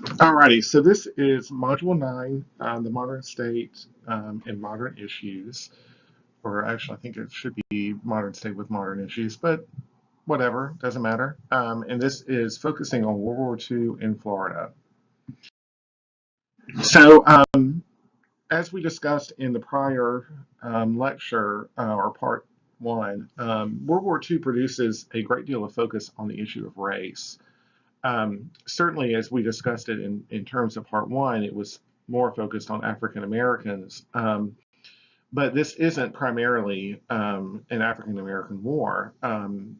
Alrighty, so this is Module 9, the modern state and modern issues, or actually, I think it should be modern state with modern issues, but whatever, doesn't matter. And this is focusing on World War II in Florida. So, as we discussed in the prior lecture, or part one, World War II produces a great deal of focus on the issue of race. Certainly, as we discussed it in terms of part one, it was more focused on African Americans. But this isn't primarily an African American war.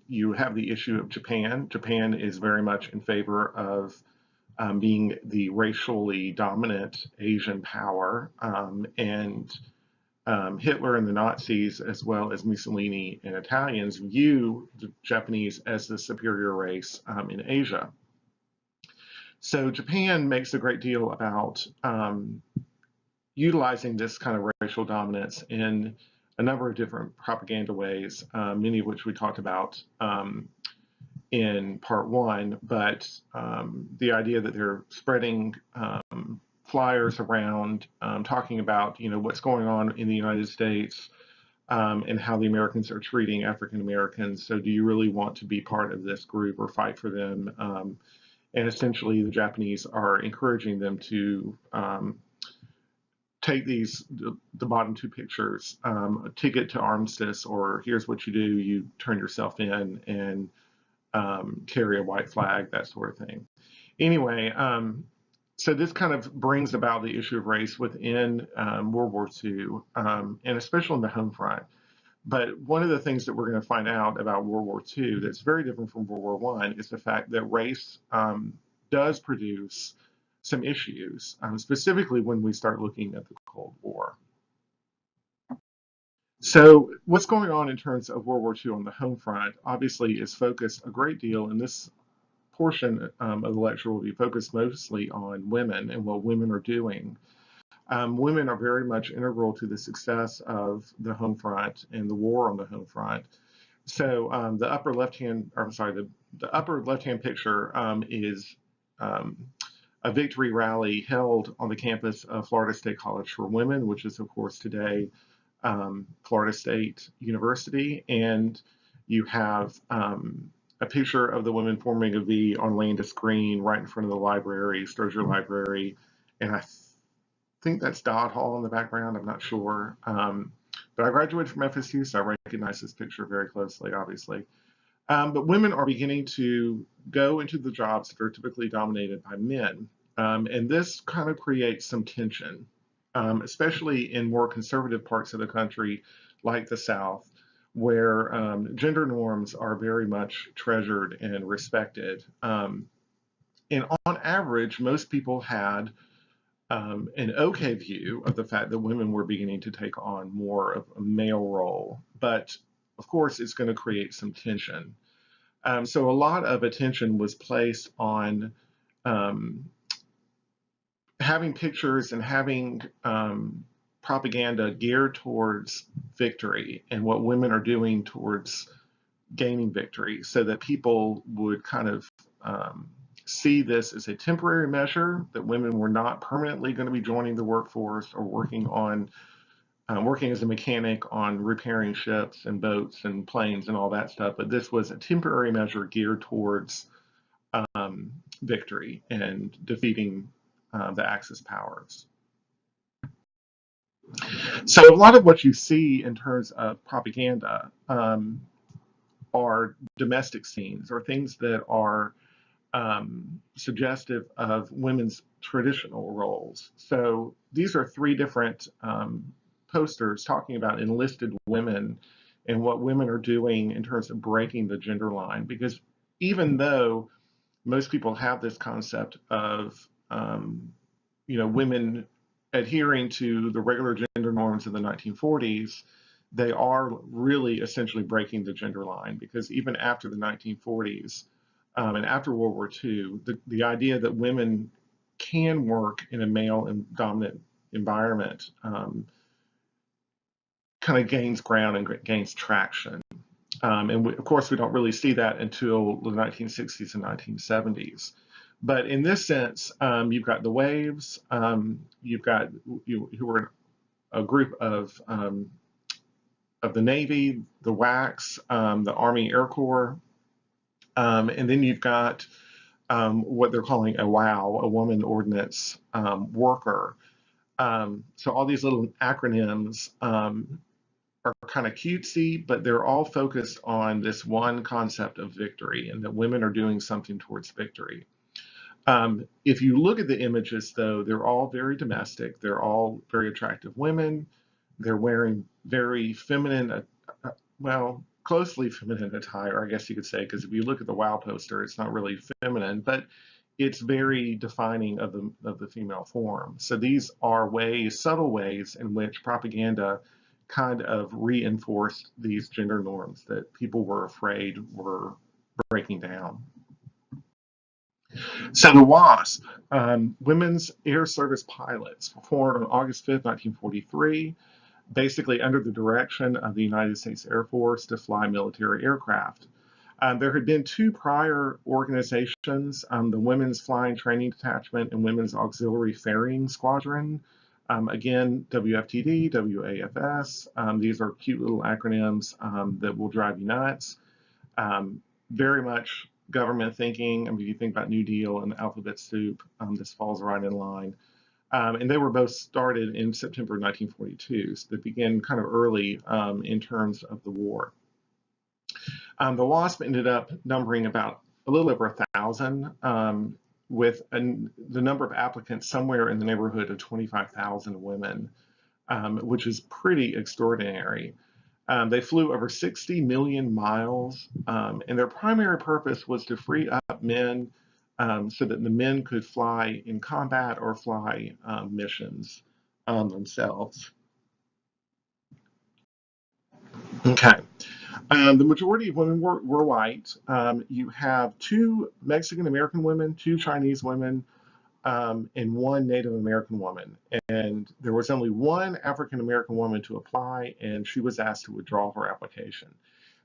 You have the issue of Japan. Japan is very much in favor of being the racially dominant Asian power, and Hitler and the Nazis, as well as Mussolini and Italians, view the Japanese as the superior race in Asia. So Japan makes a great deal about utilizing this kind of racial dominance in a number of different propaganda ways, many of which we talked about in part one, but the idea that they're spreading flyers around, talking about what's going on in the United States, and how the Americans are treating African Americans. So do you really want to be part of this group or fight for them? And essentially, the Japanese are encouraging them to take the bottom two pictures, a ticket to armistice, or here's what you do: you turn yourself in and carry a white flag, that sort of thing. Anyway, so this kind of brings about the issue of race within World War II, and especially on the home front. But one of the things that we're going to find out about World War II that's very different from World War I is the fact that race does produce some issues, specifically when we start looking at the Cold War. So what's going on in terms of World War II on the home front obviously is focused a great deal, in this portion of the lecture will be focused mostly on women and what women are doing. Women are very much integral to the success of the home front and the war on the home front. So the upper left-hand, or I'm sorry, the upper left-hand picture is a victory rally held on the campus of Florida State College for Women, which is, of course, today Florida State University. And you have a picture of the women forming a V on Landis Green right in front of the library, Strozier Library. And I think that's Dodd Hall in the background. I'm not sure. But I graduated from FSU, so I recognize this picture very closely, obviously. But women are beginning to go into the jobs that are typically dominated by men. And this kind of creates some tension, especially in more conservative parts of the country, like the South, where gender norms are very much treasured and respected. And on average, most people had an okay view of the fact that women were beginning to take on more of a male role. But of course, it's going to create some tension. So a lot of attention was placed on having pictures and having propaganda geared towards victory and what women are doing towards gaining victory, so that people would kind of see this as a temporary measure, that women were not permanently going to be joining the workforce or working as a mechanic on repairing ships and boats and planes and all that stuff, but this was a temporary measure geared towards victory and defeating the Axis powers. So a lot of what you see in terms of propaganda are domestic scenes, or things that are suggestive of women's traditional roles. So these are three different posters talking about enlisted women and what women are doing in terms of breaking the gender line. Because even though most people have this concept of women adhering to the regular gender norms of the 1940s, they are really essentially breaking the gender line, because even after the 1940s and after World War II, the idea that women can work in a male and dominant environment kind of gains ground and gains traction. And of course, we don't really see that until the 1960s and 1970s. But in this sense, you've got the Waves, you've got who were a group of the Navy, the WACs, the Army Air Corps, and then you've got what they're calling a WOW, a Woman Ordnance Worker. So all these little acronyms are kind of cutesy, but they're all focused on this one concept of victory and that women are doing something towards victory. If you look at the images, though, they're all very domestic. They're all very attractive women. They're wearing very feminine, well, closely feminine attire, I guess you could say, because if you look at the WOW poster, it's not really feminine, but it's very defining of the female form. So these are ways, subtle ways, in which propaganda kind of reinforced these gender norms that people were afraid were breaking down. So the WASP, Women's Air Service Pilots, were formed on August 5th, 1943, basically under the direction of the United States Air Force to fly military aircraft. There had been two prior organizations, the Women's Flying Training Detachment and Women's Auxiliary Ferrying Squadron. Again, WFTD, WAFS. These are cute little acronyms that will drive you nuts. Very much government thinking. I mean, if you think about New Deal and alphabet soup, this falls right in line. And they were both started in September 1942, so they began kind of early in terms of the war. The WASP ended up numbering about a little over 1,000, with the number of applicants somewhere in the neighborhood of 25,000 women, which is pretty extraordinary. They flew over 60 million miles, and their primary purpose was to free up men so that the men could fly in combat or fly missions themselves. Okay. The majority of women were white. You have two Mexican American women, two Chinese women, and one Native American woman. And there was only one African American woman to apply, and she was asked to withdraw her application.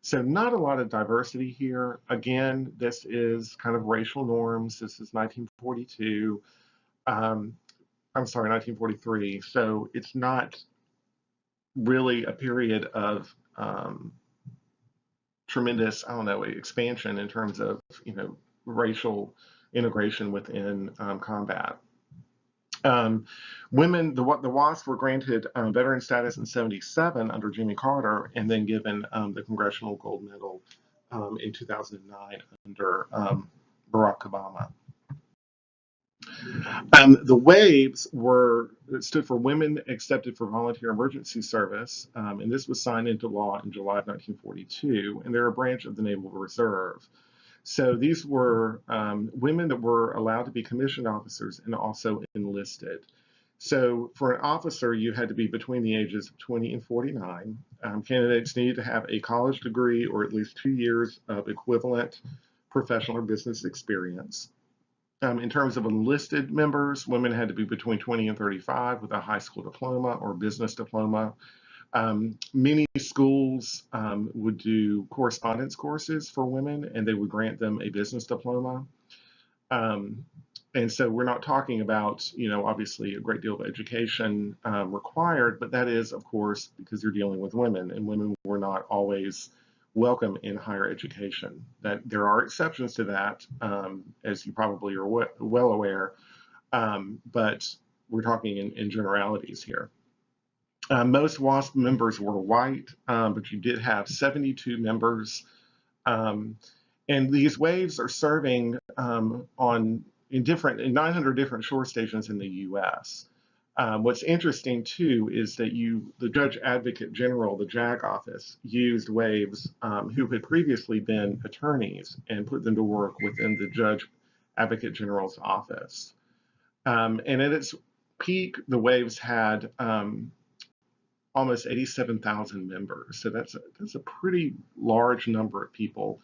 So not a lot of diversity here. Again, this is kind of racial norms. This is 1942. I'm sorry, 1943. So it's not really a period of tremendous, I don't know, expansion in terms of, racial integration within combat. Women, the WASP were granted veteran status in '77 under Jimmy Carter, and then given the Congressional Gold Medal in 2009 under Barack Obama. The WAVES stood for Women Accepted for Volunteer Emergency Service, and this was signed into law in July of 1942, and they're a branch of the Naval Reserve. So these were women that were allowed to be commissioned officers and also enlisted. So for an officer, you had to be between the ages of 20 and 49. Candidates needed to have a college degree or at least 2 years of equivalent professional or business experience. In terms of enlisted members, women had to be between 20 and 35 with a high school diploma or business diploma. Many schools would do correspondence courses for women, and they would grant them a business diploma. And so we're not talking about, obviously a great deal of education required, but that is, of course, because you're dealing with women, and women were not always welcome in higher education. That there are exceptions to that, as you probably are well aware, but we're talking in generalities here. Most WASP members were white, but you did have 72 members. And these waves are serving in 900 different shore stations in the U.S. What's interesting too is that the Judge Advocate General, the JAG office, used waves who had previously been attorneys and put them to work within the Judge Advocate General's office. And at its peak, the waves had almost 87,000 members. So that's a pretty large number of people.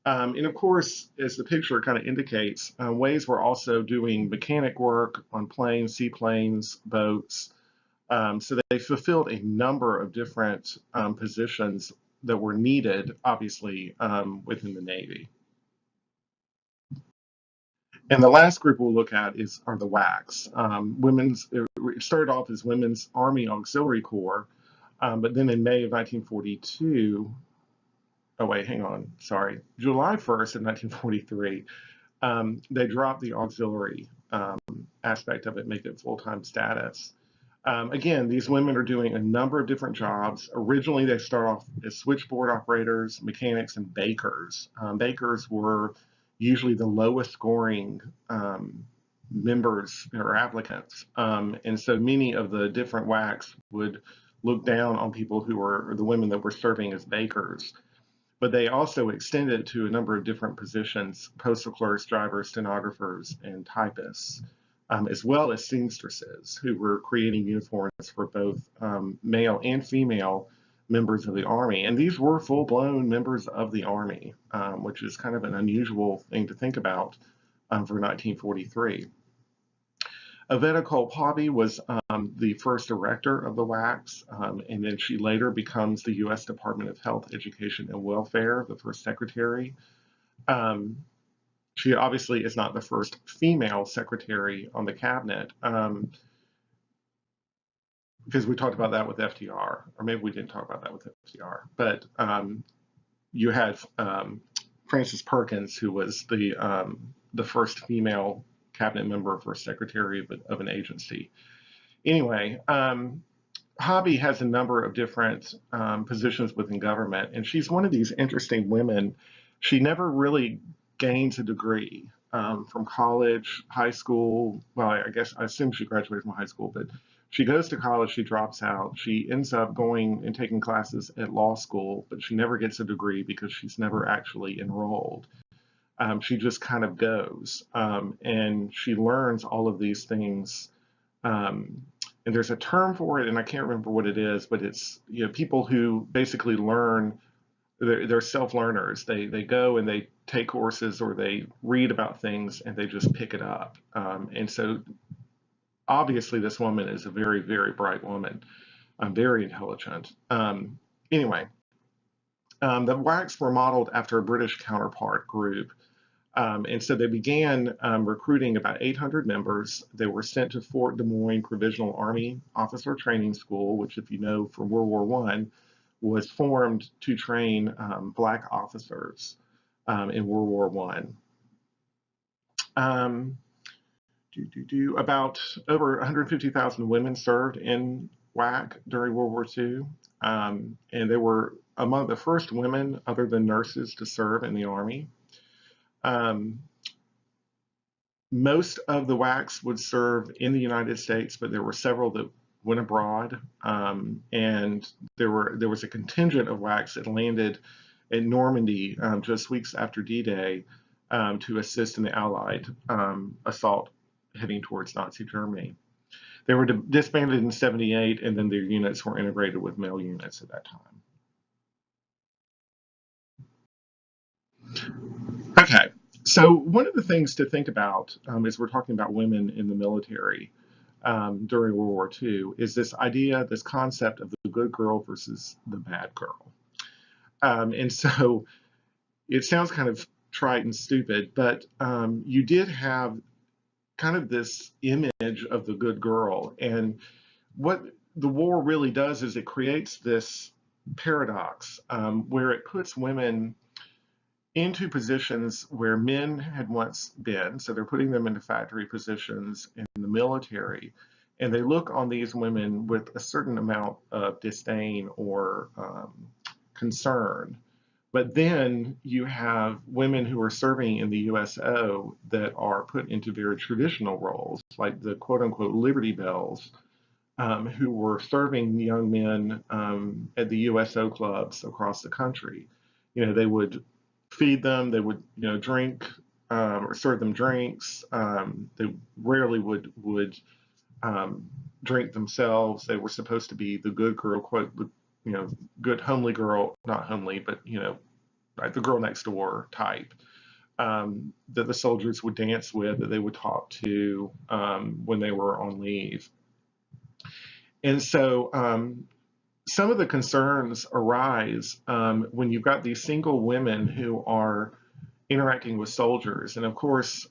And of course, as the picture kind of indicates, waves were also doing mechanic work on planes, seaplanes, boats. So they fulfilled a number of different positions that were needed, obviously, within the Navy. And the last group we'll look at are the WACs. It started off as Women's Army Auxiliary Corps, but then in May of 1942, oh wait, hang on, sorry, July 1st of 1943, they dropped the auxiliary aspect of it, make it full-time status. Again, these women are doing a number of different jobs. Originally, they start off as switchboard operators, mechanics, and bakers. Bakers were usually the lowest scoring members or applicants. And so many of the different WACs would look down on people who were the women that were serving as bakers. But they also extended to a number of different positions: postal clerks, drivers, stenographers, and typists, as well as seamstresses who were creating uniforms for both male and female members of the Army. And these were full-blown members of the Army, which is kind of an unusual thing to think about for 1943. Avetta Culp-Hobby was the first director of the WACs, and then she later becomes the U.S. Department of Health, Education, and Welfare, the first secretary. She obviously is not the first female secretary on the cabinet, because we talked about that with FDR, or maybe we didn't talk about that with FDR, but you had Frances Perkins, who was the first female cabinet member, first secretary of an agency. Anyway, Hobby has a number of different positions within government, and she's one of these interesting women. She never really gains a degree from college, high school. Well, I assume she graduated from high school, but she goes to college, she drops out. She ends up going and taking classes at law school, but she never gets a degree because she's never actually enrolled. She just kind of goes, and she learns all of these things. And there's a term for it, and I can't remember what it is, but it's, people who basically learn. They're self-learners. They go and they take courses, or they read about things and they just pick it up. And so obviously this woman is a very, very bright woman, very intelligent. Anyway, the WACs were modeled after a British counterpart group. And so they began recruiting about 800 members. They were sent to Fort Des Moines Provisional Army Officer Training School, which, if you know from World War I, was formed to train Black officers in World War I. About over 150,000 women served in WAC during World War II, and they were among the first women, other than nurses, to serve in the Army. Most of the WACs would serve in the United States, but there were several that went abroad, and there was a contingent of WACs that landed in Normandy just weeks after D-Day to assist in the Allied assault heading towards Nazi Germany. They were disbanded in '78, and then their units were integrated with male units at that time. Okay, so one of the things to think about as we're talking about women in the military during World War II is this idea, this concept of the good girl versus the bad girl. And so it sounds kind of trite and stupid, but you did have kind of this image of the good girl. And what the war really does is it creates this paradox where it puts women into positions where men had once been. So they're putting them into factory positions in the military. And they look on these women with a certain amount of disdain or concern. But then you have women who are serving in the USO that are put into very traditional roles, like the quote unquote Liberty Bells, who were serving young men at the USO clubs across the country. They would feed them, they would, drink or serve them drinks. They rarely would drink themselves. They were supposed to be the good girl, quote, good homely girl, not homely, but like the girl next door type that the soldiers would dance with, that they would talk to when they were on leave. And so some of the concerns arise when you've got these single women who are interacting with soldiers. And of course,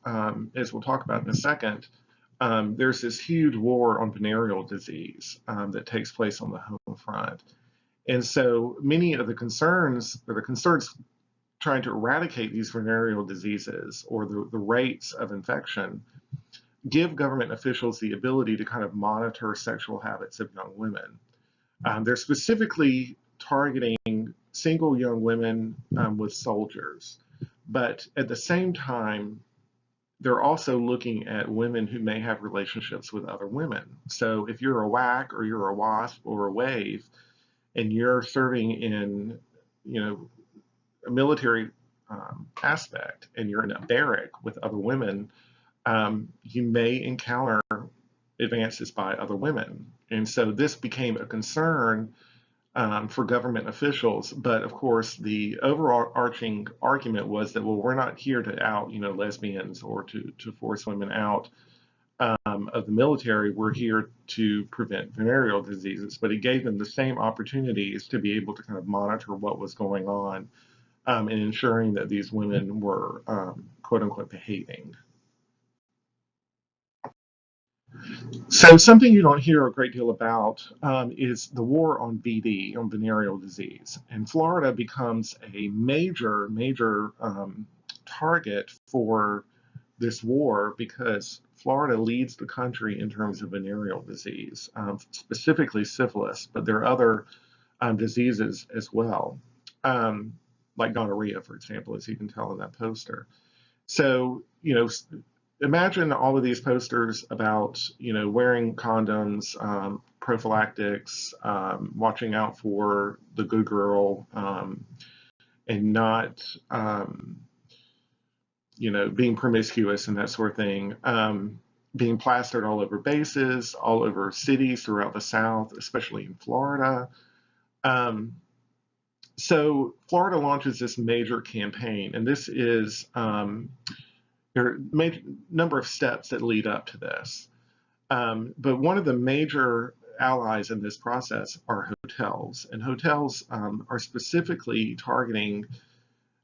as we'll talk about in a second, there's this huge war on venereal disease that takes place on the home front. And so many of the concerns, or the concerns trying to eradicate these venereal diseases or the rates of infection, give government officials the ability to kind of monitor sexual habits of young women. They're specifically targeting single young women with soldiers, but at the same time, they're also looking at women who may have relationships with other women. So if you're a WAC or you're a WASP or a WAVE, and you're serving in, a military aspect, and you're in a barrack with other women, you may encounter advances by other women. And so this became a concern for government officials. But of course, the overarching argument was that, well, we're not here to out, lesbians or to force women out of the military. We're here to prevent venereal diseases. But it gave them the same opportunities to be able to kind of monitor what was going on and ensuring that these women were, quote unquote, behaving. So something you don't hear a great deal about is the war on VD, on venereal disease. And Florida becomes a major target for this war because Florida leads the country in terms of venereal disease, specifically syphilis, but there are other diseases as well, like gonorrhea, for example, as you can tell in that poster. So, imagine all of these posters about, wearing condoms, prophylactics, watching out for the good girl, and not, being promiscuous and that sort of thing, being plastered all over bases, all over cities throughout the South, especially in Florida. So Florida launches this major campaign, and this is there are a number of steps that lead up to this. But one of the major allies in this process are hotels, and hotels are specifically targeting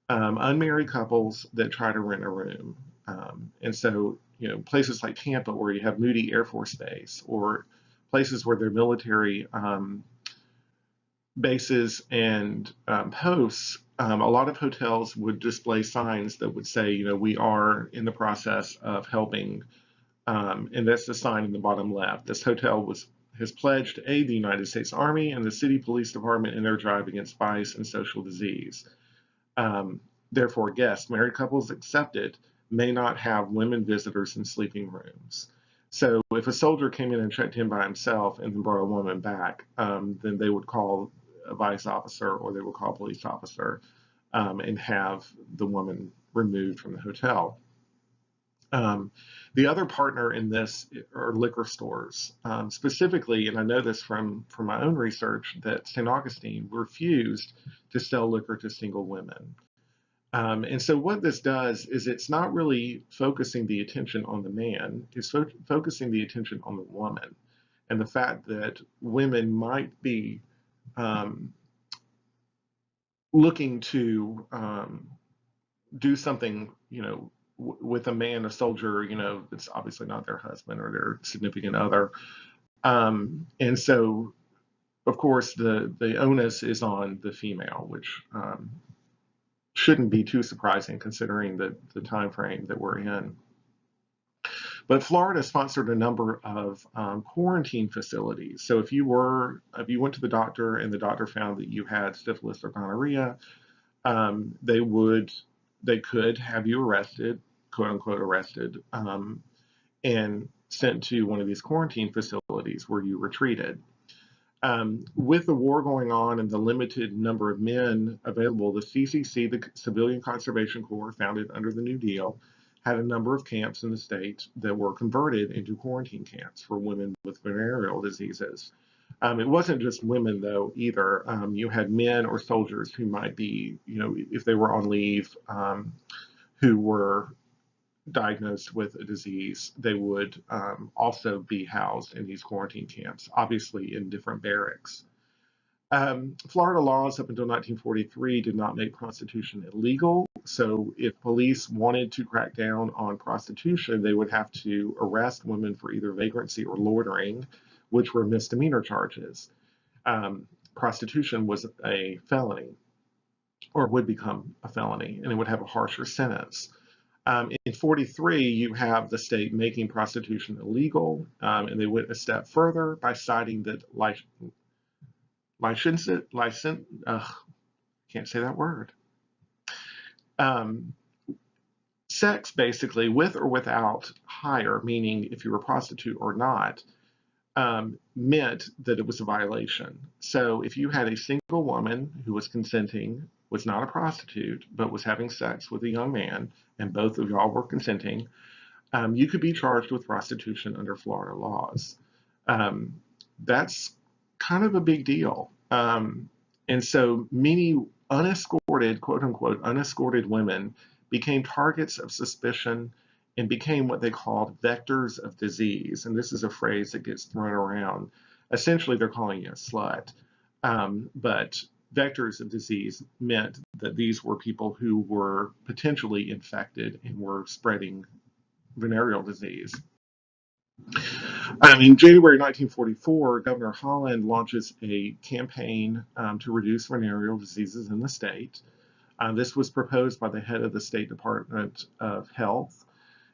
unmarried couples that try to rent a room. And so, places like Tampa, where you have Moody Air Force Base, or places where there are military bases and posts, a lot of hotels would display signs that would say, we are in the process of helping, and that's the sign in the bottom left. This hotel has pledged to aid the United States Army and the city police department in their drive against vice and social disease. Therefore, guests, married couples accepted, may not have women visitors in sleeping rooms. So if a soldier came in and checked in by himself and then brought a woman back, then they would call a vice officer or they would call a police officer and have the woman removed from the hotel. The other partner in this are liquor stores. Specifically, and I know this from my own research, that St. Augustine refused to sell liquor to single women. And so what this does is it's not really focusing the attention on the man, it's focusing the attention on the woman, and the fact that women might be looking to do something, with a man, a soldier, that's obviously not their husband or their significant other. And so, of course, the onus is on the female, which shouldn't be too surprising considering the time frame that we're in. But Florida sponsored a number of quarantine facilities. So if you went to the doctor and the doctor found that you had syphilis or gonorrhea, they could have you arrested, quote unquote arrested, and sent to one of these quarantine facilities where you were treated. With the war going on and the limited number of men available, the CCC, the Civilian Conservation Corps, founded under the New Deal, had a number of camps in the state that were converted into quarantine camps for women with venereal diseases. It wasn't just women, though, either. You had men or soldiers who might be, if they were on leave, who were diagnosed with a disease, they would also be housed in these quarantine camps, obviously in different barracks. Florida laws up until 1943 did not make prostitution illegal, So if police wanted to crack down on prostitution, they would have to arrest women for either vagrancy or loitering, which were misdemeanor charges. Prostitution was a felony, or would become a felony, and it would have a harsher sentence. In 43, you have the state making prostitution illegal, and they went a step further by citing that can't say that word. Sex, basically, with or without hire, meaning if you were a prostitute or not, meant that it was a violation. So if you had a single woman who was consenting, was not a prostitute, but was having sex with a young man, and both of y'all were consenting, you could be charged with prostitution under Florida laws. That's kind of a big deal. And so many unescorted, quote unquote, unescorted women became targets of suspicion and became what they called vectors of disease. And this is a phrase that gets thrown around. Essentially, they're calling you a slut. But vectors of disease meant that these were people who were potentially infected and were spreading venereal disease. In January 1944, Governor Holland launches a campaign to reduce venereal diseases in the state. This was proposed by the head of the State Department of Health.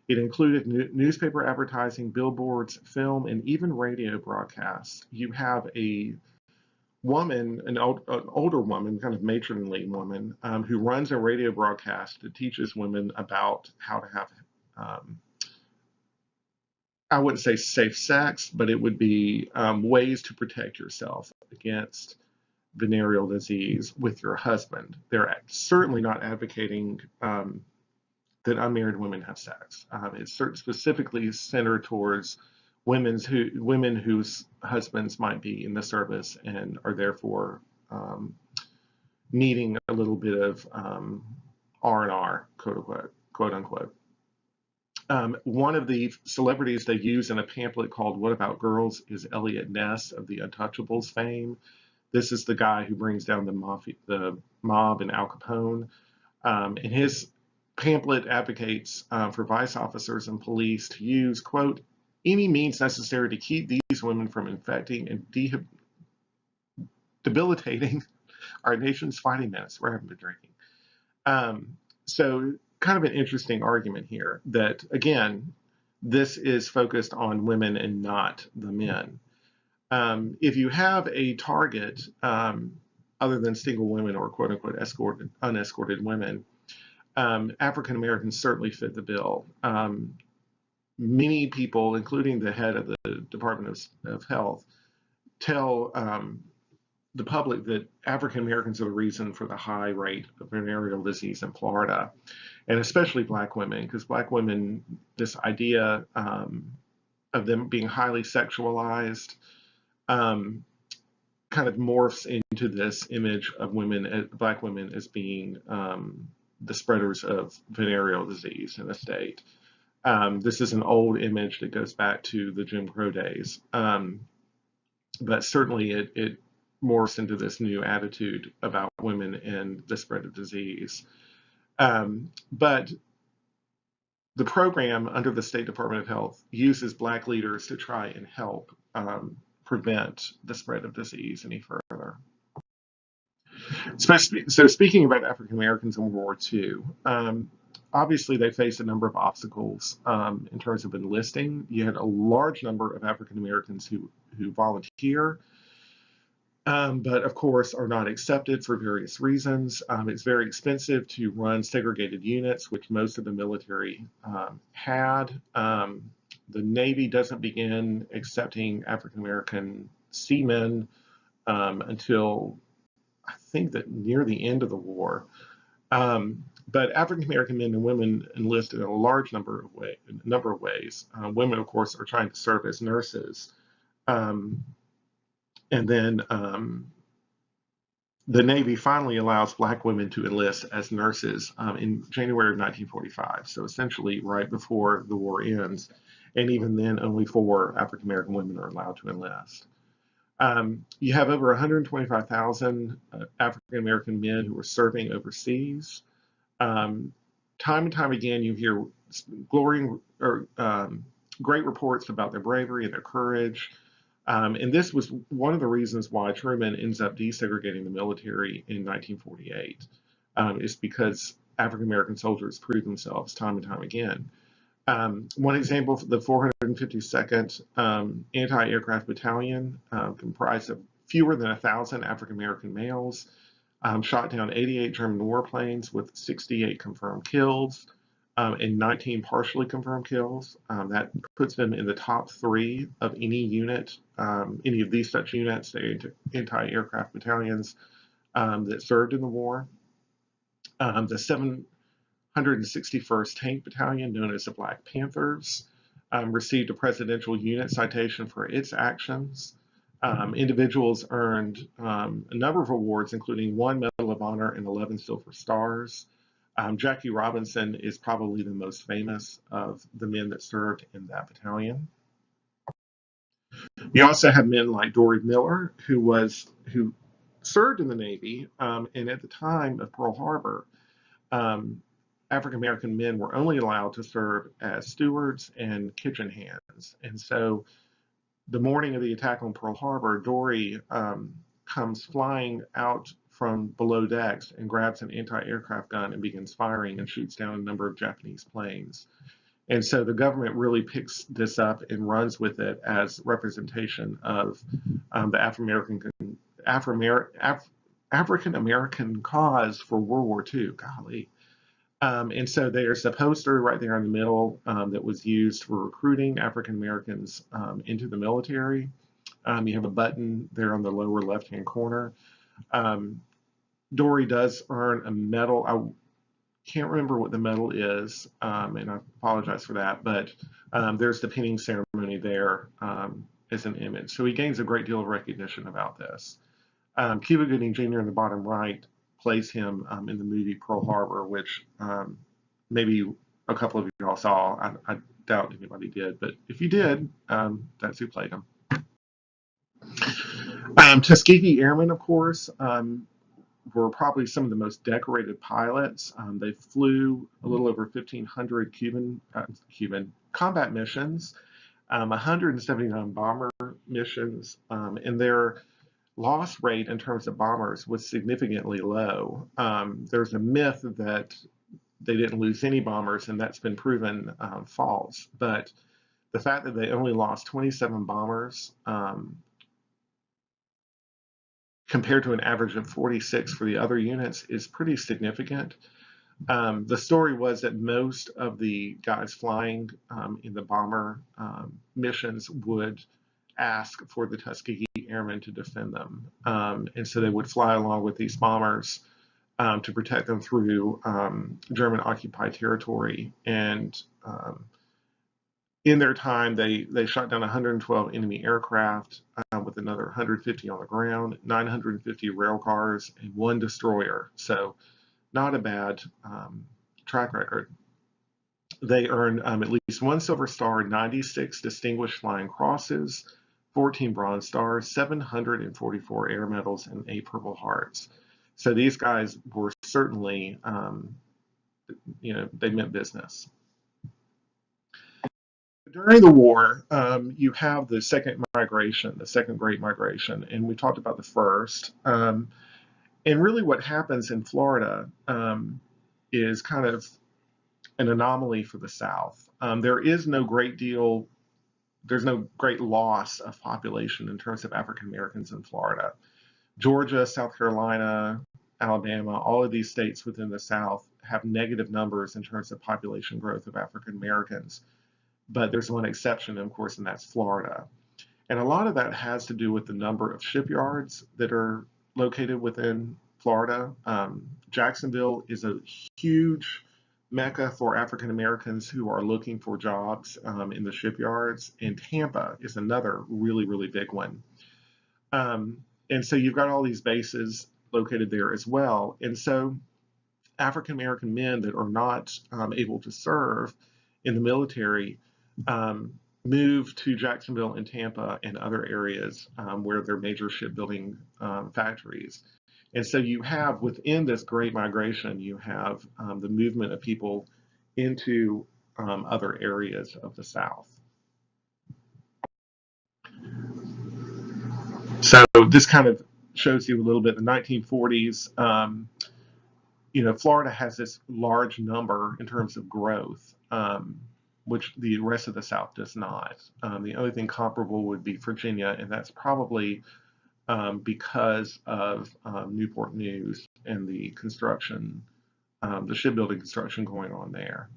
It included newspaper advertising, billboards, film, and even radio broadcasts. You have a woman, an older woman, kind of matronly woman, who runs a radio broadcast that teaches women about how to have, I wouldn't say safe sex, but it would be ways to protect yourself against venereal disease with your husband. They're certainly not advocating that unmarried women have sex. It's specifically centered towards women whose husbands might be in the service and are therefore needing a little bit of R&R, quote unquote. One of the celebrities they use in a pamphlet called What About Girls is Elliot Ness of the Untouchables fame. This is the guy who brings down the mob and Al Capone. And his pamphlet advocates for vice officers and police to use, quote, any means necessary to keep these women from infecting and debilitating our nation's fighting men. I swear I haven't been drinking. So kind of an interesting argument here that, again, this is focused on women and not the men. If you have a target other than single women or quote unquote unescorted women, African Americans certainly fit the bill. Many people, including the head of the Department of Health, tell the public that African Americans are the reason for the high rate of venereal disease in Florida, and especially Black women, because Black women, this idea of them being highly sexualized kind of morphs into this image of Black women as being the spreaders of venereal disease in the state. This is an old image that goes back to the Jim Crow days, but certainly it morphs into this new attitude about women and the spread of disease. But the program under the State Department of Health uses Black leaders to try and help prevent the spread of disease any further. So speaking about African Americans in World War II, obviously they faced a number of obstacles in terms of enlisting. You had a large number of African Americans who volunteer, but of course are not accepted for various reasons. It's very expensive to run segregated units, which most of the military had. The Navy doesn't begin accepting African American seamen until I think that near the end of the war. But African American men and women enlist in a large number of ways. Women, of course, are trying to serve as nurses. And then the Navy finally allows Black women to enlist as nurses in January of 1945. So essentially right before the war ends. And even then, only 4 African American women are allowed to enlist. You have over 125,000 African American men who are serving overseas. Time and time again, you hear glorying or great reports about their bravery and their courage. And this was one of the reasons why Truman ends up desegregating the military in 1948, is because African American soldiers proved themselves time and time again. One example, the 452nd Anti-Aircraft Battalion, comprised of fewer than 1,000 African American males, shot down 88 German warplanes with 68 confirmed kills and 19 partially confirmed kills. That puts them in the top 3 of any unit, any of these such units, the anti-aircraft battalions that served in the war. The 761st Tank Battalion, known as the Black Panthers, received a Presidential Unit Citation for its actions. Individuals earned a number of awards, including 1 Medal of Honor and 11 Silver Stars. Jackie Robinson is probably the most famous of the men that served in that battalion. You also have men like Dory Miller, who served in the Navy, and at the time of Pearl Harbor, African American men were only allowed to serve as stewards and kitchen hands. And so the morning of the attack on Pearl Harbor, Dory comes flying out from below decks and grabs an anti-aircraft gun and begins firing and shoots down a number of Japanese planes. And so the government really picks this up and runs with it as representation of the African American cause for World War II. Golly. And so there's a poster right there in the middle that was used for recruiting African Americans into the military. You have a button there on the lower left-hand corner. Dory does earn a medal. I can't remember what the medal is, and I apologize for that, but there's the pinning ceremony there as an image. So he gains a great deal of recognition about this. Cuba Gooding Jr. in the bottom right plays him in the movie Pearl Harbor, which maybe a couple of you all saw. I doubt anybody did, but if you did, that's who played him. Tuskegee Airmen, of course, were probably some of the most decorated pilots. They flew a little over 1,500 Cuban combat missions, 179 bomber missions, and their loss rate in terms of bombers was significantly low. There's a myth that they didn't lose any bombers, and that's been proven false. But the fact that they only lost 27 bombers compared to an average of 46 for the other units is pretty significant. The story was that most of the guys flying in the bomber missions would ask for the Tuskegee Airmen to defend them. And so they would fly along with these bombers to protect them through German occupied territory. And in their time, they shot down 112 enemy aircraft with another 150 on the ground, 950 rail cars, and 1 destroyer. So not a bad track record. They earned at least 1 Silver Star, 96 Distinguished Flying Crosses, 14 Bronze Stars, 744 Air Medals, and 8 Purple Hearts. So these guys were certainly, they meant business. During the war, you have the second migration, the second Great Migration, and we talked about the first. And really what happens in Florida is kind of an anomaly for the South. There's no great loss of population in terms of African Americans in Florida. Georgia, South Carolina, Alabama, all of these states within the South have negative numbers in terms of population growth of African Americans. But there's one exception, of course, and that's Florida. And a lot of that has to do with the number of shipyards that are located within Florida. Jacksonville is a huge mecca for African Americans who are looking for jobs in the shipyards, and Tampa is another really, really big one. And so you've got all these bases located there as well. And so African American men that are not able to serve in the military move to Jacksonville and Tampa and other areas where there are major shipbuilding factories. And so you have within this great migration, you have the movement of people into other areas of the South. So this kind of shows you a little bit. In the 1940s, Florida has this large number in terms of growth, which the rest of the South does not. The only thing comparable would be Virginia, and that's probably because of Newport News and the construction, the shipbuilding construction going on there.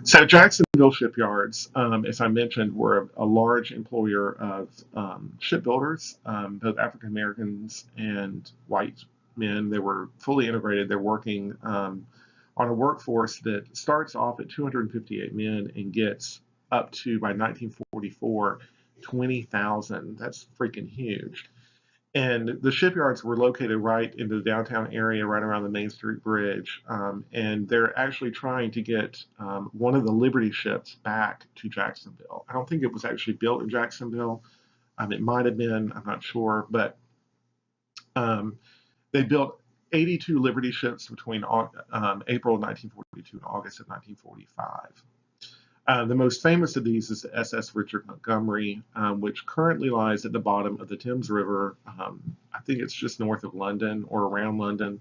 So Jacksonville shipyards, as I mentioned, were a large employer of shipbuilders, both African Americans and white men. They were fully integrated. They're working on a workforce that starts off at 258 men and gets up to, by 1944, 20,000. That's freaking huge. And the shipyards were located right in the downtown area, right around the Main Street Bridge. And they're actually trying to get one of the Liberty ships back to Jacksonville. I don't think it was actually built in Jacksonville. It might have been, I'm not sure. But they built 82 Liberty ships between April of 1942 and August of 1945. The most famous of these is the SS Richard Montgomery, which currently lies at the bottom of the Thames River. I think it's just north of London or around London.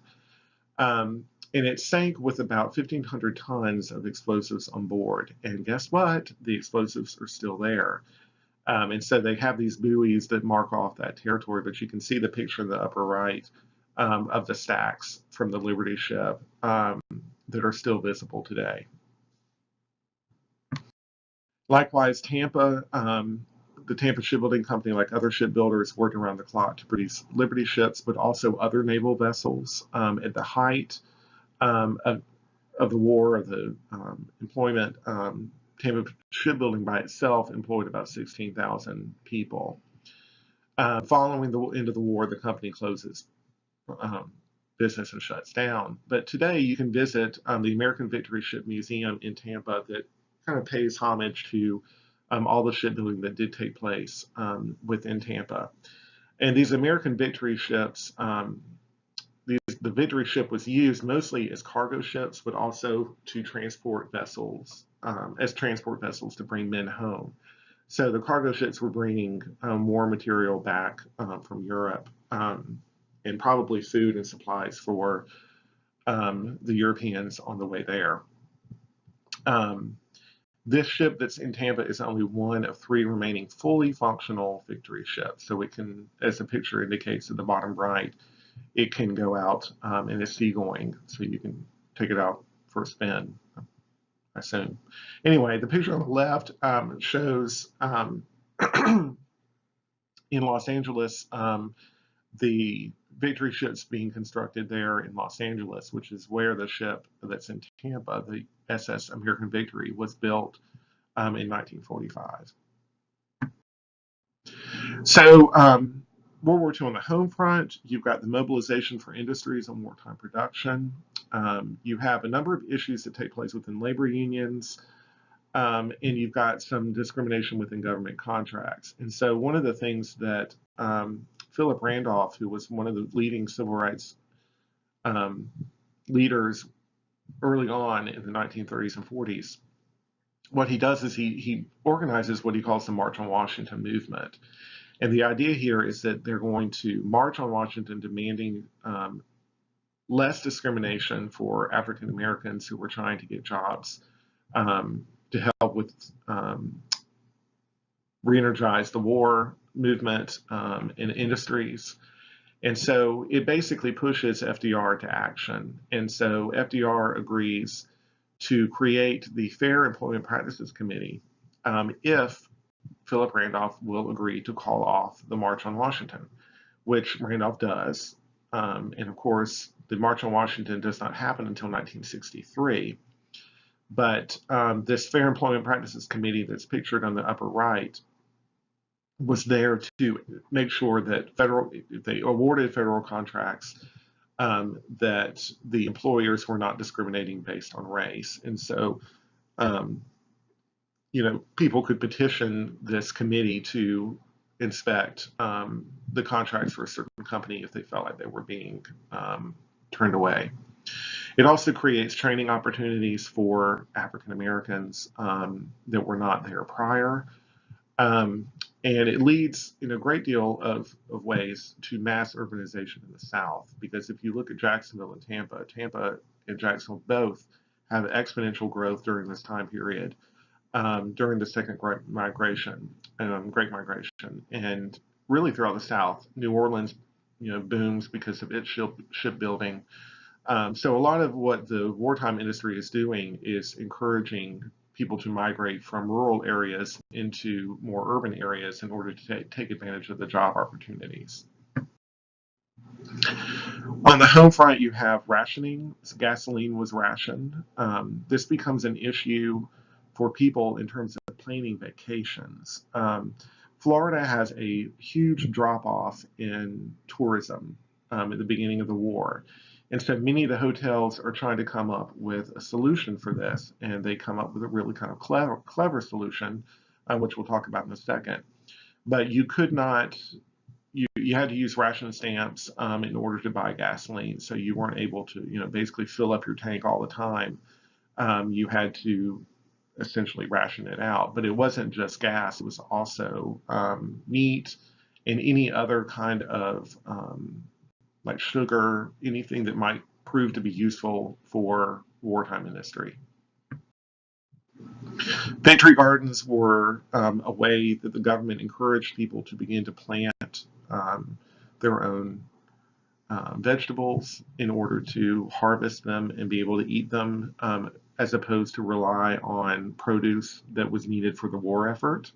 And it sank with about 1,500 tons of explosives on board. And guess what? The explosives are still there. And so they have these buoys that mark off that territory, but you can see the picture in the upper right of the stacks from the Liberty ship that are still visible today. Likewise, Tampa, the Tampa Shipbuilding Company, like other shipbuilders, worked around the clock to produce Liberty ships, but also other naval vessels. At the height of the war, of the employment, Tampa Shipbuilding by itself employed about 16,000 people. Following the end of the war, the company closes business and shuts down. But today you can visit the American Victory Ship Museum in Tampa that kind of pays homage to all the shipbuilding that did take place within Tampa. And these American Victory ships, the Victory ship was used mostly as cargo ships, but also to transport vessels, as transport vessels to bring men home. So the cargo ships were bringing war material back from Europe and probably food and supplies for the Europeans on the way there. This ship that's in Tampa is only one of 3 remaining fully functional Victory ships. So it can, as the picture indicates at the bottom right, it can go out and it's seagoing, so you can take it out for a spin, I assume. Anyway, the picture on the left shows in Los Angeles the Victory ships being constructed there in Los Angeles, which is where the ship that's in Tampa, the SS American Victory, was built in 1945. So World War II on the home front, you've got the mobilization for industries and wartime production. You have a number of issues that take place within labor unions, and you've got some discrimination within government contracts. And so one of the things that Philip Randolph, who was one of the leading civil rights leaders early on in the 1930s and 40s, what he does is he organizes what he calls the March on Washington movement. And the idea here is that they're going to march on Washington demanding less discrimination for African Americans who were trying to get jobs to help with re-energize the war movement in industries. And so it basically pushes FDR to action. And so FDR agrees to create the Fair Employment Practices Committee if Philip Randolph will agree to call off the March on Washington, which Randolph does. And of course, the March on Washington does not happen until 1963. But this Fair Employment Practices Committee that's pictured on the upper right was there to make sure that they awarded federal contracts that the employers were not discriminating based on race. And so, people could petition this committee to inspect the contracts for a certain company if they felt like they were being turned away. It also creates training opportunities for African Americans that were not there prior. Um, and it leads in a great deal of ways to mass urbanization in the South. Because if you look at Jacksonville and Tampa and Jacksonville both have exponential growth during this time period, during the second Great Migration, and really throughout the South. New Orleans, booms because of its shipbuilding. So a lot of what the wartime industry is doing is encouraging people to migrate from rural areas into more urban areas in order to take advantage of the job opportunities. On the home front, you have rationing. So gasoline was rationed. This becomes an issue for people in terms of planning vacations. Florida has a huge drop off in tourism at the beginning of the war. And so many of the hotels are trying to come up with a solution for this, and they come up with a really kind of clever solution, which we'll talk about in a second. But you could not, you had to use ration stamps in order to buy gasoline, so you weren't able to, basically fill up your tank all the time. You had to essentially ration it out, but it wasn't just gas; it was also meat and any other kind of like sugar, anything that might prove to be useful for wartime industry. Victory gardens were a way that the government encouraged people to begin to plant their own vegetables in order to harvest them and be able to eat them, as opposed to rely on produce that was needed for the war effort.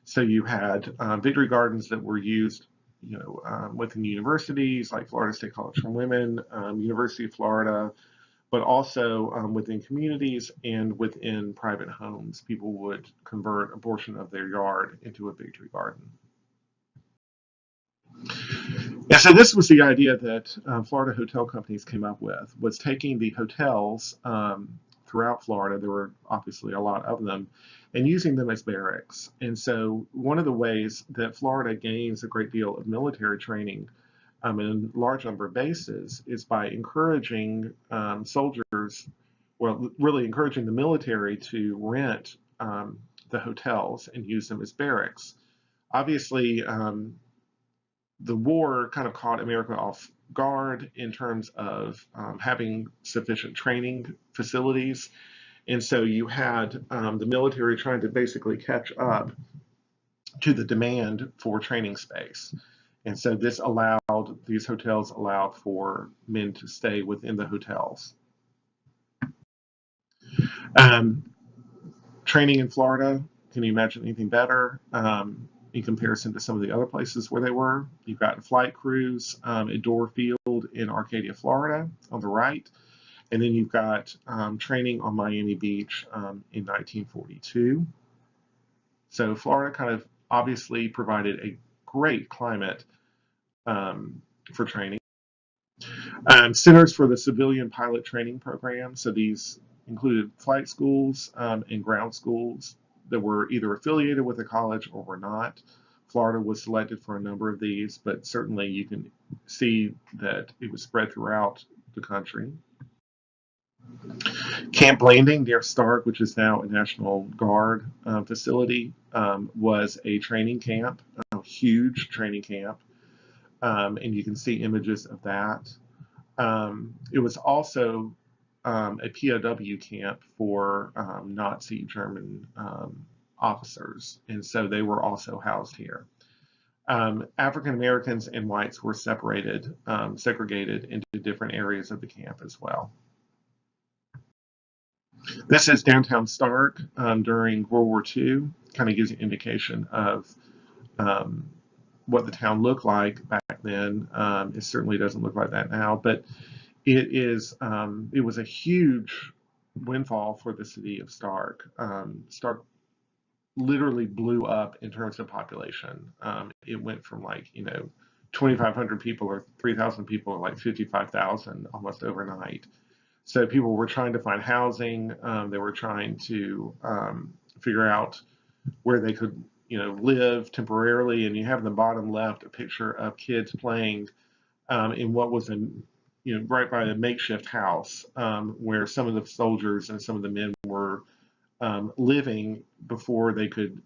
So you had victory gardens that were used, within universities like Florida State College for Women, University of Florida, but also within communities and within private homes. People would convert a portion of their yard into a victory garden. And so this was the idea that Florida hotel companies came up with, was taking the hotels throughout Florida, there were obviously a lot of them, and using them as barracks. And so one of the ways that Florida gains a great deal of military training in a large number of bases is by encouraging soldiers, well, really encouraging the military to rent the hotels and use them as barracks. Obviously, the war kind of caught America off guard in terms of having sufficient training facilities. And so you had the military trying to basically catch up to the demand for training space. And so these hotels allowed for men to stay within the hotels. Training in Florida, can you imagine anything better? In comparison to some of the other places where they were. You've got flight crews at Dorr Field in Arcadia, Florida on the right. And then you've got training on Miami Beach in 1942. So Florida kind of obviously provided a great climate for training. Centers for the Civilian Pilot Training Program. So these included flight schools and ground schools that were either affiliated with a college or were not. Florida was selected for a number of these, but certainly you can see that it was spread throughout the country. Camp Blanding near Stark, which is now a National Guard facility, was a training camp, a huge training camp, and you can see images of that. It was also a POW camp for Nazi German officers, and so they were also housed here. African Americans and whites were segregated into different areas of the camp as well. This is downtown Stark during World War II, kind of gives you an indication of what the town looked like back then. It certainly doesn't look like that now, but it was a huge windfall for the city of Stark. Stark literally blew up in terms of population. It went from 2,500 people or 3,000 people to like 55,000 almost overnight. So people were trying to find housing. They were trying to figure out where they could live temporarily, and you have in the bottom left a picture of kids playing in what was right by a makeshift house where some of the soldiers and some of the men were living before they could,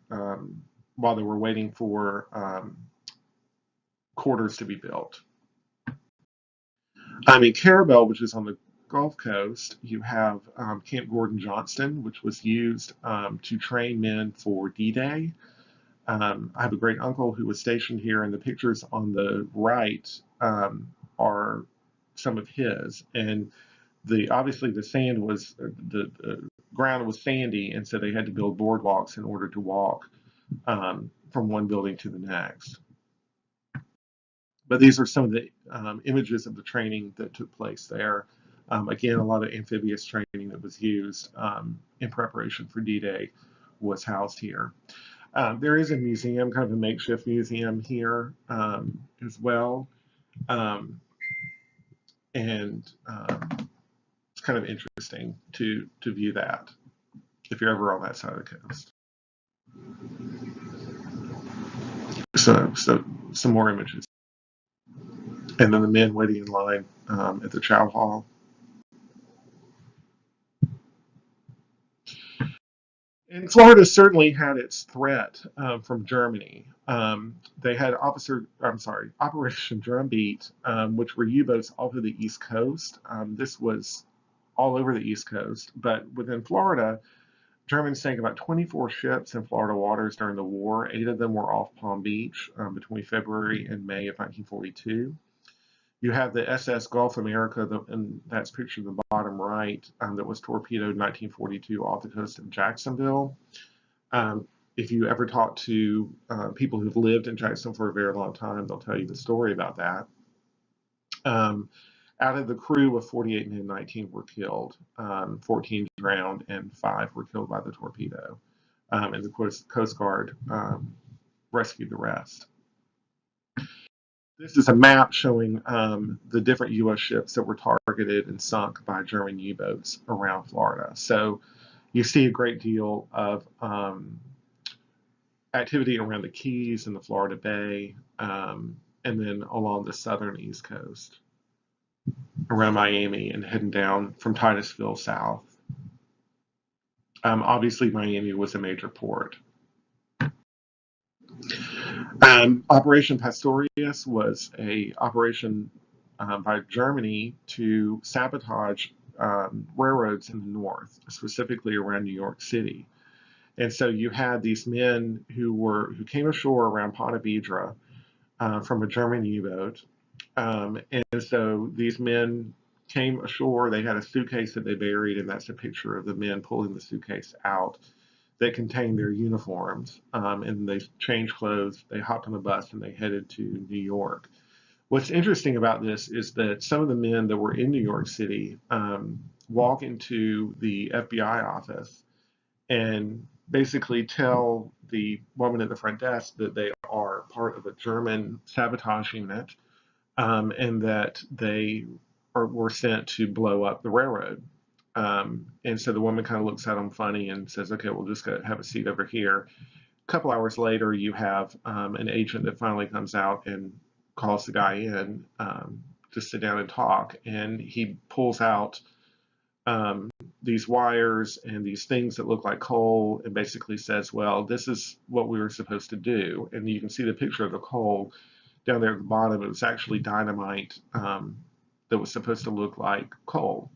while they were waiting for quarters to be built. In Carabel, which is on the Gulf Coast, you have Camp Gordon Johnston, which was used to train men for D-Day. I have a great uncle who was stationed here, and the pictures on the right are some of his. And obviously the sand was the ground was sandy, and so they had to build boardwalks in order to walk from one building to the next. But these are some of the images of the training that took place there. Again, a lot of amphibious training that was used in preparation for D-Day was housed here. There is a museum, kind of a makeshift museum here as well. And it's kind of interesting to view that if you're ever on that side of the coast. So some more images. And then the men waiting in line at the chow hall. And Florida certainly had its threat from Germany. They had Operation Drumbeat, which were U-boats off of the East Coast. This was all over the East Coast, but within Florida, Germans sank about 24 ships in Florida waters during the war. 8 of them were off Palm Beach between February and May of 1942. You have the SS Gulf America, and that's pictured in the bottom right, that was torpedoed in 1942 off the coast of Jacksonville. If you ever talk to people who've lived in Jacksonville for a very long time, they'll tell you the story about that. Out of the crew of 48 men, 19 were killed, 14 drowned, and 5 were killed by the torpedo. And the Coast Guard rescued the rest. This is a map showing the different U.S. ships that were targeted and sunk by German U-boats around Florida. So you see a great deal of activity around the Keys and the Florida Bay, and then along the southern East Coast, around Miami and heading down from Titusville south. Obviously, Miami was a major port. Operation Pastorius was an operation by Germany to sabotage railroads in the north, specifically around New York City. And so you had these men who came ashore around Ponte Vedra from a German U-boat. And so these men came ashore. They had a suitcase that they buried, and that's a picture of the men pulling the suitcase out that contained their uniforms. And they changed clothes, they hopped on a bus, and they headed to New York. What's interesting about this is that some of the men that were in New York City walk into the FBI office and basically tell the woman at the front desk that they are part of a German sabotage unit and that they were sent to blow up the railroad. And so the woman kind of looks at them funny and says, okay, we'll just go have a seat over here. A couple hours later, you have an agent that finally comes out and calls the guy in to sit down and talk. And he pulls out these wires and these things that look like coal and basically says, well, this is what we were supposed to do. And you can see the picture of the coal down there at the bottom. It was actually dynamite that was supposed to look like coal.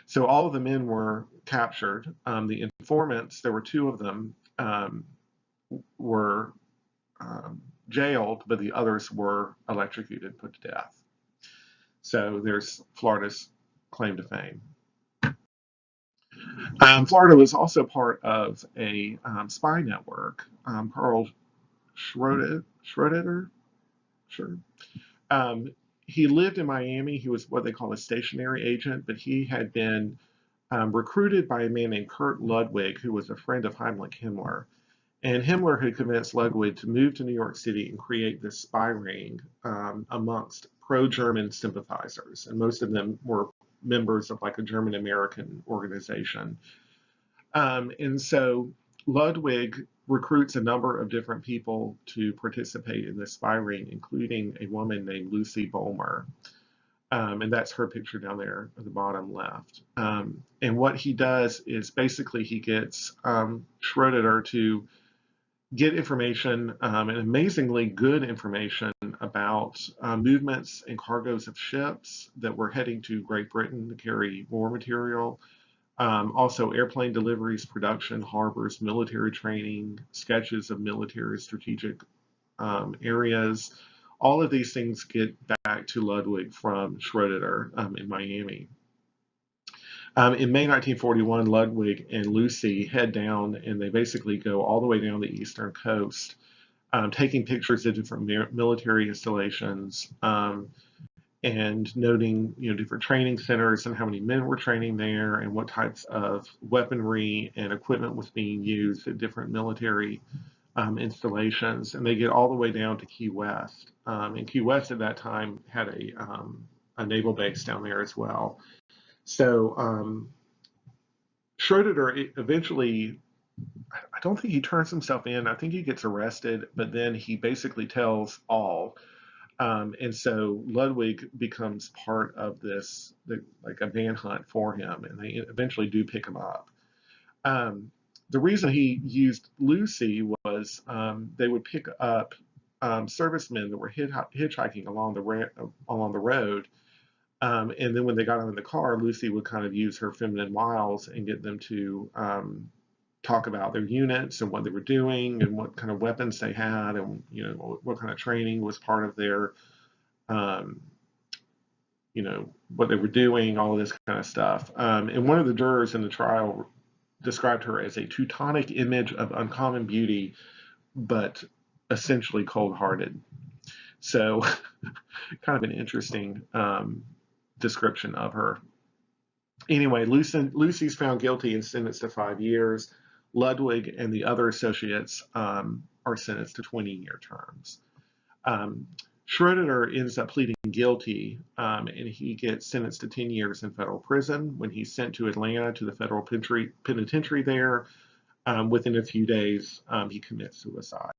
So all of the men were captured. The informants, there were 2 of them, were jailed, but the others were electrocuted, put to death. So there's Florida's claim to fame. Florida was also part of a spy network. Carl Schroeder, sure. He lived in Miami. He was what they call a stationary agent, but he had been recruited by a man named Kurt Ludwig, who was a friend of Heinrich Himmler. And Himmler had convinced Ludwig to move to New York City and create this spy ring amongst pro-German sympathizers. And most of them were members of like a German-American organization. And so Ludwig recruits a number of different people to participate in this spy ring, including a woman named Lucy Bolmer. And that's her picture down there at the bottom left. And what he does is basically he gets Schroeder to get information, and amazingly good information about movements and cargoes of ships that were heading to Great Britain to carry war material. Also, airplane deliveries, production, harbors, military training, sketches of military strategic areas. All of these things get back to Ludwig from Schroeder in Miami. In May 1941, Ludwig and Lucy head down and they basically go all the way down the eastern coast, taking pictures of different military installations and noting different training centers and how many men were training there and what types of weaponry and equipment was being used at different military installations. And they get all the way down to Key West. And Key West at that time had a naval base down there as well. So Schroeder eventually, I don't think he turns himself in. I think he gets arrested, but then he basically tells all. And so Ludwig becomes part of this, like a manhunt for him, and they eventually do pick him up. The reason he used Lucy was they would pick up servicemen that were hitchhiking along the road. And then when they got them in the car, Lucy would kind of use her feminine wiles and get them to talk about their units and what they were doing and what kind of weapons they had and what kind of training was part of their what they were doing, all of this kind of stuff. And one of the jurors in the trial described her as a Teutonic image of uncommon beauty, but essentially cold-hearted. So kind of an interesting description of her. Anyway, Lucy's found guilty and sentenced to 5 years. Ludwig and the other associates are sentenced to 20-year terms. Schroeder ends up pleading guilty, and he gets sentenced to 10 years in federal prison. When he's sent to Atlanta to the federal penitentiary there, within a few days, he commits suicide.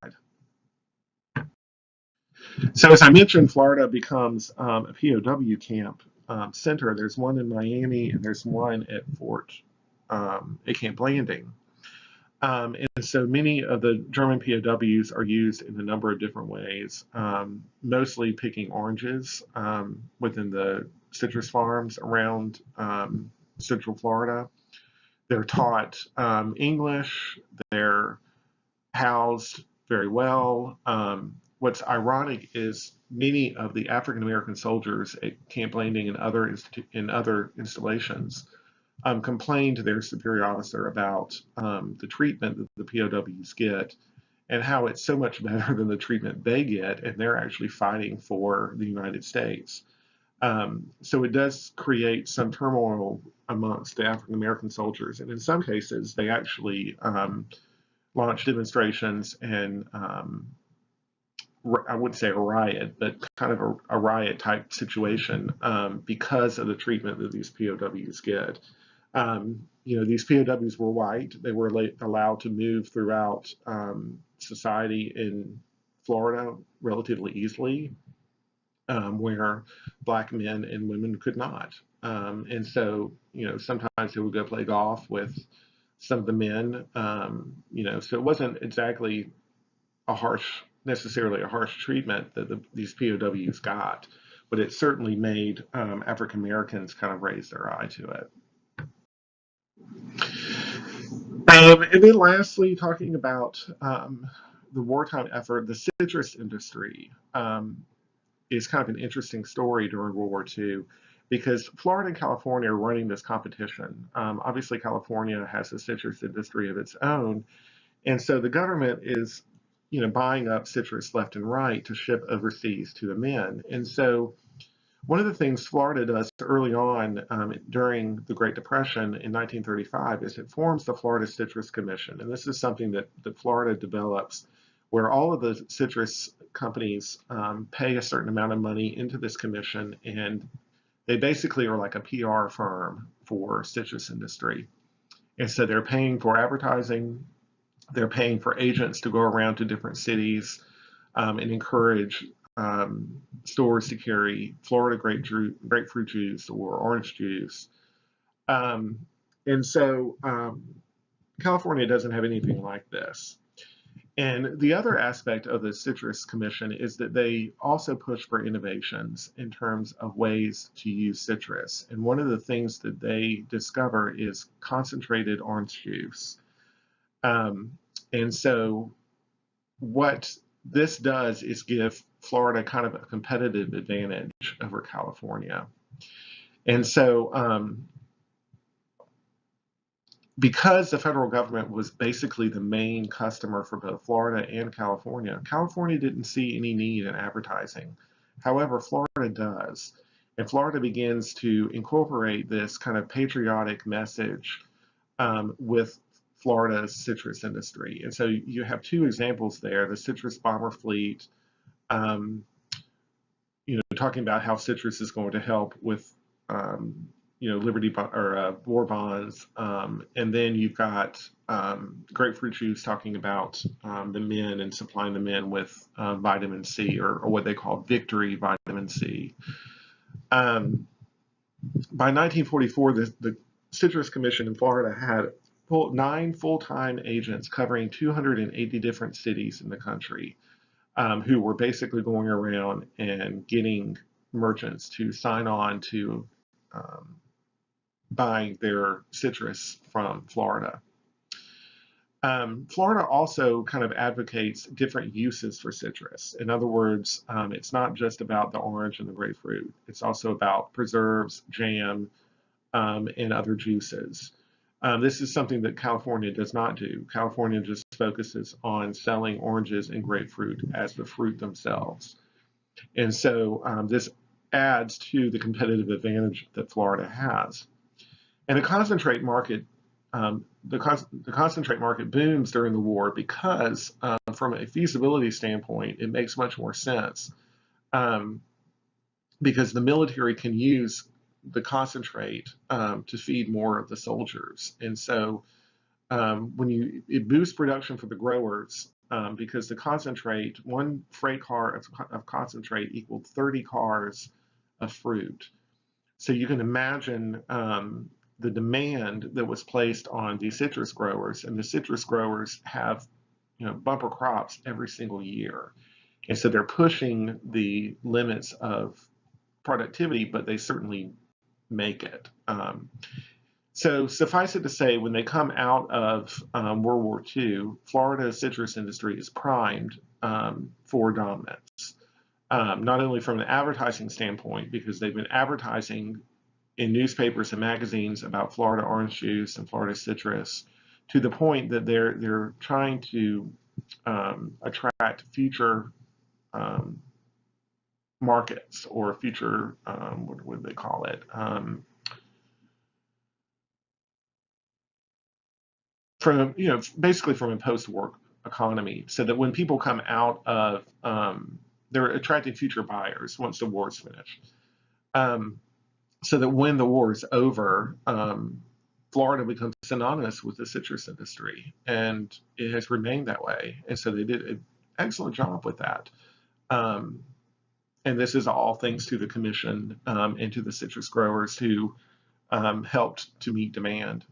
So as I mentioned, Florida becomes a POW camp center. There's one in Miami and there's one at Camp Blanding. And so many of the German POWs are used in a number of different ways, mostly picking oranges within the citrus farms around Central Florida. They're taught English. They're housed very well. What's ironic is many of the African American soldiers at Camp Blanding and other installations complained to their superior officer about the treatment that the POWs get and how it's so much better than the treatment they get, and they're actually fighting for the United States. So it does create some turmoil amongst the African American soldiers, and in some cases they actually launch demonstrations and I wouldn't say a riot, but kind of a riot type situation because of the treatment that these POWs get. These POWs were white. They were allowed to move throughout society in Florida relatively easily, where black men and women could not. And so, sometimes they would go play golf with some of the men. So it wasn't exactly necessarily a harsh treatment that these POWs got, but it certainly made African Americans kind of raise their eye to it. And then lastly, talking about the wartime effort, the citrus industry is kind of an interesting story during World War II because Florida and California are running this competition. Obviously, California has a citrus industry of its own, and so the government is buying up citrus left and right to ship overseas to the men. And so one of the things Florida does early on during the Great Depression in 1935 is it forms the Florida Citrus Commission. And this is something that Florida develops where all of the citrus companies pay a certain amount of money into this commission, and they basically are like a PR firm for citrus industry. And so they're paying for advertising, They're paying for agents to go around to different cities and encourage stores to carry Florida grapefruit juice or orange juice. Um, and so California doesn't have anything like this. And the other aspect of the Citrus Commission is that they also push for innovations in terms of ways to use citrus. And one of the things that they discover is concentrated orange juice. And so what this does is give Florida kind of a competitive advantage over California. And so because the federal government was basically the main customer for both Florida and California, California didn't see any need in advertising. However, Florida does. And Florida begins to incorporate this kind of patriotic message with Florida's citrus industry. And so you have two examples there, the citrus bomber fleet, talking about how citrus is going to help with Liberty or war bonds, and then you've got grapefruit juice talking about the men and supplying the men with vitamin C or what they call Victory vitamin C. By 1944, the Citrus Commission in Florida had 9 full-time agents covering 280 different cities in the country who were basically going around and getting merchants to sign on to buying their citrus from Florida. Florida also kind of advocates different uses for citrus. In other words, it's not just about the orange and the grapefruit. It's also about preserves, jam, and other juices. This is something that California does not do. California just focuses on selling oranges and grapefruit as the fruit themselves. And so this adds to the competitive advantage that Florida has. And the concentrate market, the concentrate market booms during the war because, from a feasibility standpoint, it makes much more sense because the military can use the concentrate to feed more of the soldiers, and so it boosts production for the growers because the concentrate, one freight car of concentrate equaled 30 cars of fruit. So you can imagine the demand that was placed on the citrus growers, and the citrus growers have bumper crops every single year, and so they're pushing the limits of productivity, but they certainly make it. So suffice it to say, when they come out of World War II, Florida's citrus industry is primed for dominance, not only from the advertising standpoint, because they've been advertising in newspapers and magazines about Florida orange juice and Florida citrus, to the point that they're trying to attract future markets or future what would they call it? From basically from a post-war economy, so that when people come out of they're attracting future buyers once the war is finished. So that when the war is over, Florida becomes synonymous with the citrus industry, and it has remained that way. And so they did an excellent job with that. And this is all thanks to the commission and to the citrus growers who helped to meet demand.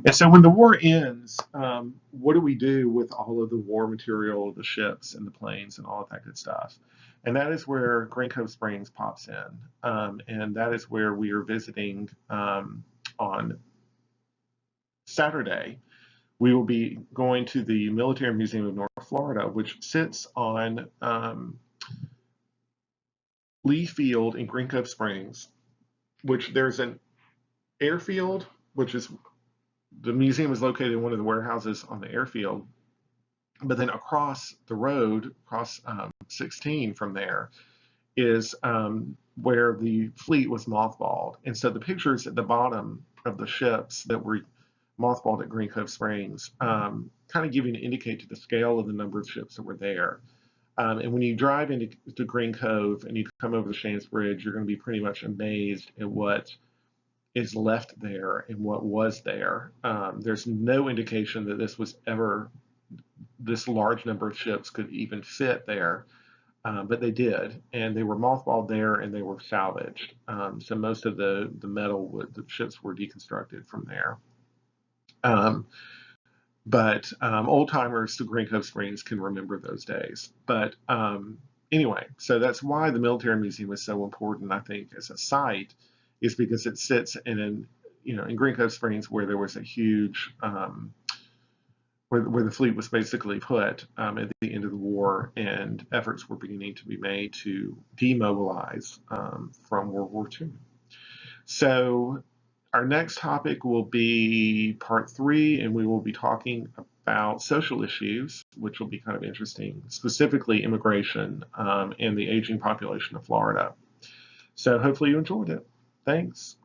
And so when the war ends, what do we do with all of the war material, the ships and the planes and all of that good stuff? And that is where Green Cove Springs pops in. And that is where we are visiting on Saturday. We will be going to the Military Museum of North Florida, which sits on Lee Field in Green Cove Springs, which there's an airfield, which is the museum is located in one of the warehouses on the airfield. But then across the road, across 16 from there, is where the fleet was mothballed. And so the pictures at the bottom of the ships that were mothballed at Green Cove Springs kind of give you an indicate to the scale of the number of ships that were there. And when you drive into Green Cove and you come over the Shands Bridge, you're going to be pretty much amazed at what is left there and what was there. There's no indication that this large number of ships could even fit there, but they did, and they were mothballed there and they were salvaged. So most of the metal, the ships were deconstructed from there. Um, but old timers to Green Cove Springs can remember those days. But anyway, so that's why the Military Museum is so important, I think, as a site, is because it sits in Green Cove Springs, where there was a huge where the fleet was basically put at the end of the war, and efforts were beginning to be made to demobilize from World War II. So our next topic will be part 3, and we will be talking about social issues, which will be kind of interesting, specifically immigration and the aging population of Florida. So hopefully you enjoyed it. Thanks.